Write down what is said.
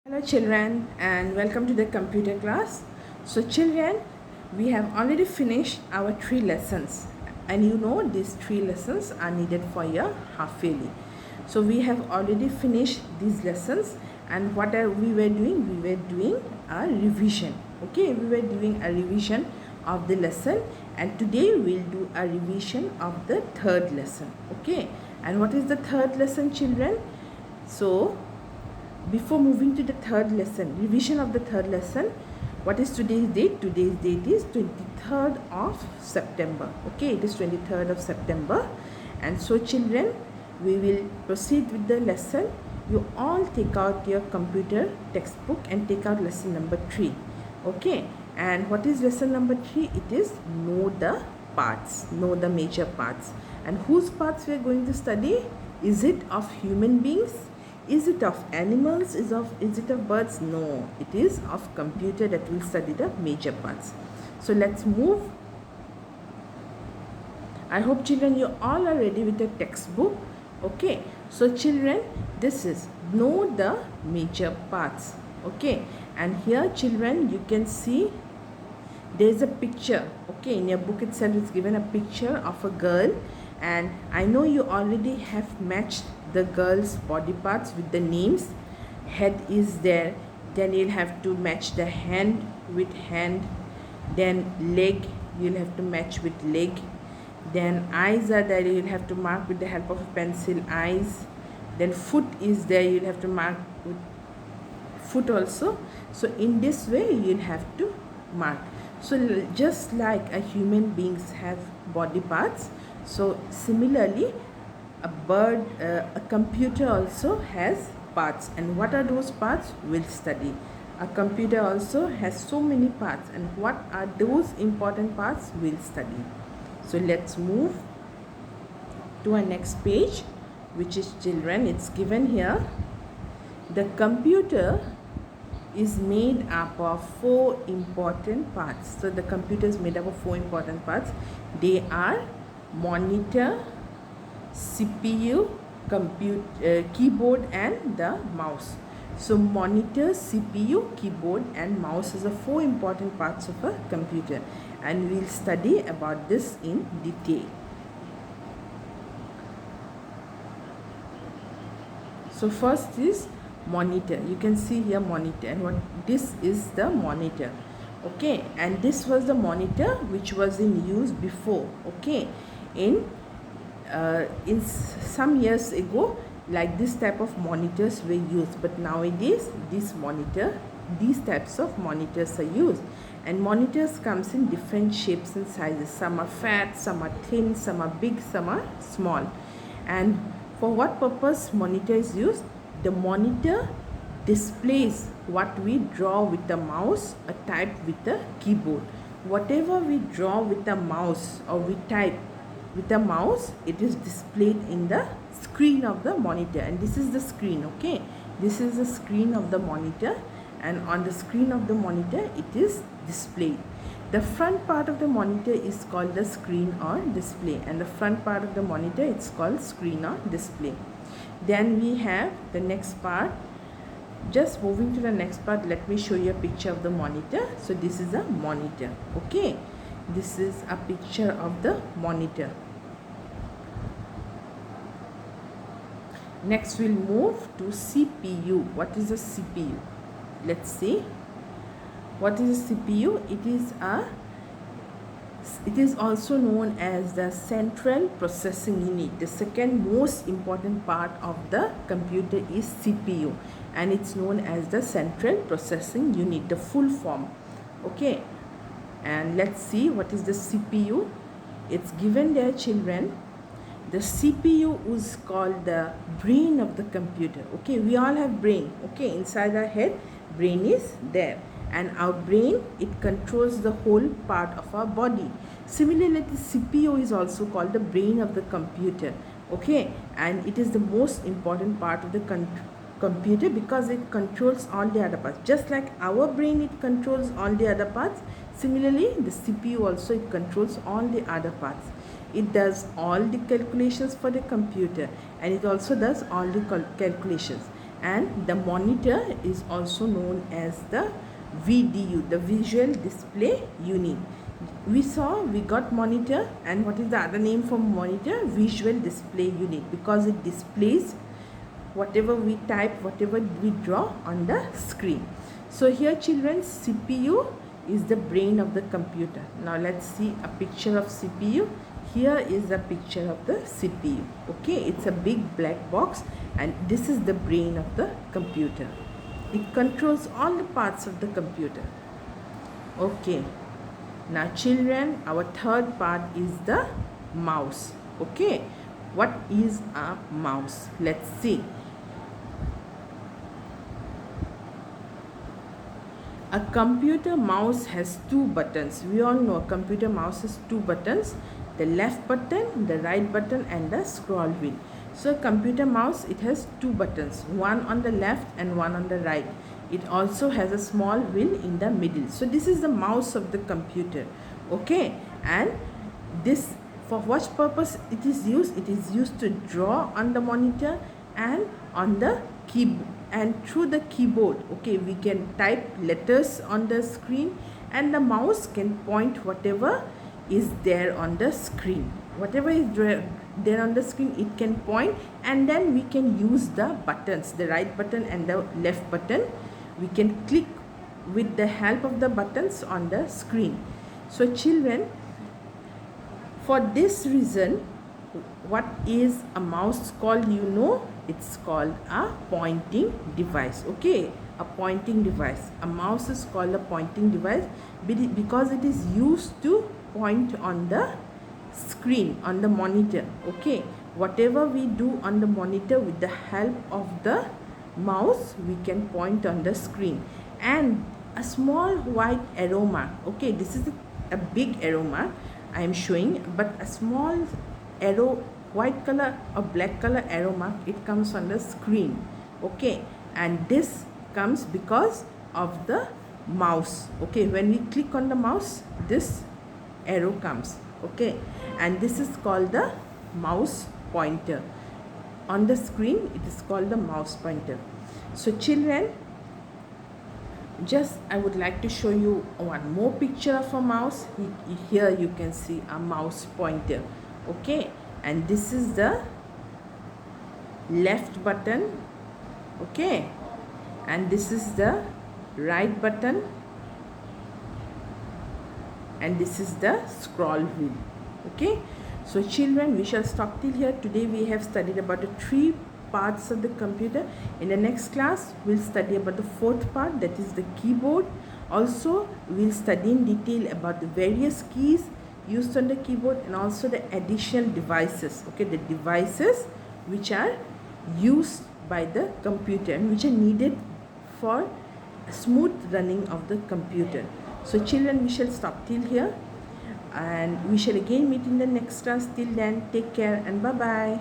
Hello children and welcome to the computer class. So children, we have already finished our 3 lessons and you know these 3 lessons are needed for your half yearly. So we have already finished these lessons and what are we were doing? We were doing a revision. Okay, we were doing a revision of the lesson and today we'll do a revision of the third lesson. Okay, and what is the third lesson children? So before moving to the third lesson, revision of the third lesson, what is today's date? Today's date is 23rd of September. Okay, it is 23rd of September. And so children, we will proceed with the lesson. You all take out your computer textbook and take out lesson number 3. Okay, and what is lesson number 3? It is know the parts, know the major parts. And whose parts we are going to study? Is it of human beings? Is it of animals? Is it of birds? No, it is of computer that will study the major parts. So let's move. I hope children you all are ready with the textbook. Okay, so children, this is know the major parts. Okay, and here children you can see there is a picture. Okay, in your book itself it's given a picture of a girl, and I know you already have matched the girl's body parts with the names. Head is there, then you'll have to match the hand with hand, then leg you'll have to match with leg, then eyes are there, you'll have to mark with the help of a pencil eyes, then foot is there, you'll have to mark with foot also. So in this way you'll have to mark. So just like a human beings have body parts, so similarly a computer also has parts. And what are those parts? We'll study. A computer also has so many parts, and what are those important parts? We'll study. So let's move to our next page, which is children, it's given here. The computer is made up of 4 important parts. So the computer is made up of 4 important parts. They are monitor, CPU, keyboard and the mouse. So monitor, CPU, keyboard and mouse is the 4 important parts of a computer, and we'll study about this in detail. So first is monitor. You can see here monitor, and what this is the monitor. Okay, and this was the monitor which was in use before. Okay, in some years ago, like this type of monitors were used, but nowadays these types of monitors are used, and monitors comes in different shapes and sizes. Some are fat, some are thin, some are big, some are small. And for what purpose monitor is used? The monitor displays what we draw with the mouse or type with the keyboard. Whatever we draw with the mouse or we type with the mouse, it is displayed in the screen of the monitor, and this is the screen. Okay, this is the screen of the monitor, and on the screen of the monitor it is displayed. The front part of the monitor is called the screen or display, and the front part of the monitor it's called screen or display. Then we have the next part. Just moving to the next part, let me show you a picture of the monitor. So this is a monitor. Okay, this is a picture of the monitor. Next we'll move to CPU. What is a CPU? Let's see. What is a CPU? It is also known as the central processing unit. The second most important part of the computer is CPU, and it's known as the central processing unit, the full form. Okay, and let's see what is the CPU. It's given there children. The CPU is called the brain of the computer. Okay, we all have brain. Okay, inside our head brain is there, and our brain, it controls the whole part of our body. Similarly, the CPU is also called the brain of the computer. Okay, and it is the most important part of the computer because it controls all the other parts. Just like our brain, it controls all the other parts. Similarly, the CPU also, it controls all the other parts. It does all the calculations for the computer, and it also does all the calculations. and the monitor is also known as the VDU, the visual display unit. We got monitor, and what is the other name for monitor? Visual display unit, because it displays whatever we type, whatever we draw on the screen. So here children, CPU is the brain of the computer. Now let's see a picture of CPU. Here is a picture of the CPU. Okay, it's a big black box, and this is the brain of the computer. It controls all the parts of the computer. Okay, now children, our third part is the mouse. Okay, what is a mouse? Let's see. A computer mouse has two buttons. We all know a computer mouse has two buttons, the left button, the right button, and the scroll wheel. So a computer mouse, it has two buttons, one on the left and one on the right. It also has a small wheel in the middle. So this is the mouse of the computer. Okay, and this, for what purpose it is used? It is used to draw on the monitor and on the keyboard, and through the keyboard. Okay, we can type letters on the screen, and the mouse can point whatever is there on the screen. Whatever is there on the screen, it can point, and then we can use the buttons, the right button and the left button. We can click with the help of the buttons on the screen. So children, for this reason, what is a mouse called? You know, it's called a pointing device. Okay, a pointing device. A mouse is called a pointing device because it is used to point on the screen, on the monitor. Okay, whatever we do on the monitor, with the help of the mouse, we can point on the screen. And a small white arrow mark. Okay, this is a big arrow mark I am showing, but a small arrow, white color or black color arrow mark, it comes on the screen. Okay, and this comes because of the mouse. Okay, when we click on the mouse, this arrow comes. Okay, and this is called the mouse pointer. On the screen, it is called the mouse pointer. So children, just I would like to show you one more picture of a mouse. Here you can see a mouse pointer. Okay, and this is the left button. Okay, and this is the right button, and this is the scroll wheel. Okay, so children, we shall stop till here. Today we have studied about the three parts of the computer. In the next class, we'll study about the fourth part, that is the keyboard. Also, we'll study in detail about the various keys used on the keyboard, and also the additional devices. Okay, the devices which are used by the computer and which are needed for smooth running of the computer. So children, we shall stop till here, and we shall again meet in the next class. Till then, take care and bye bye.